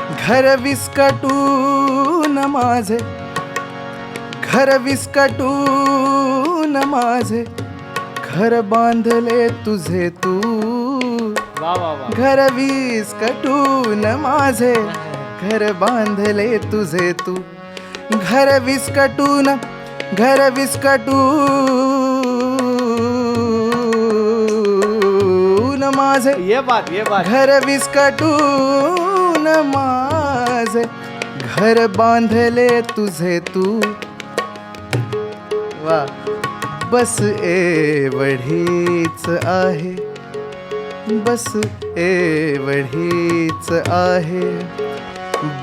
घर विस्कटून माझे, घर विस्कटून माझे, घर बांधले तुझे तू. वा वा वा. घर विस्कटून माझे, घर बांधले तुझे तू. घर विस्कटून, घर विस्कटून माझे, ये बात घर विस्कटून माझे, घर बांधले तुझे तू. वा. बस एवढीच आहे, बस एवढीच आहे,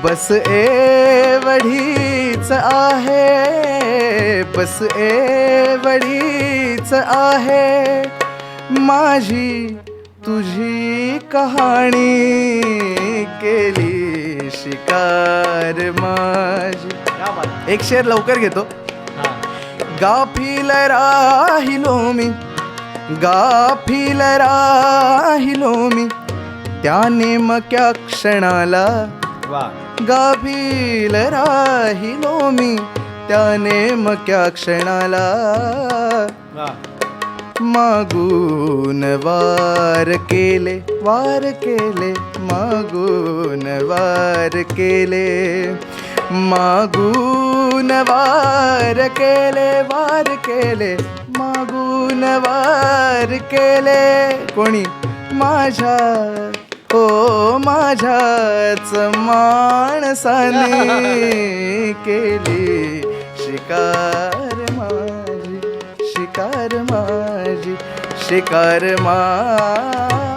बस एवढीच आहे, बस एवढीच आहे. माझी तुझी कहाणी केली शिकार माझी. क्या बात. एक शेर लवकर घेतो. हा. गाफील राहिलो मी, गाफील राहिलो मी, त्या नेमक्या क्षणाला. वा. गाफील राहिलो मी, त्या नेमक्या क्षणाला. वा. मागून वार केले, वार केले, मागून वार केले, मागून वार केले, वार केले, मागून वार केले. कोणी? माझ्या, हो माझ्याच माणसाने केली शिकार माझी, शिकार माझी, शिकार माझी.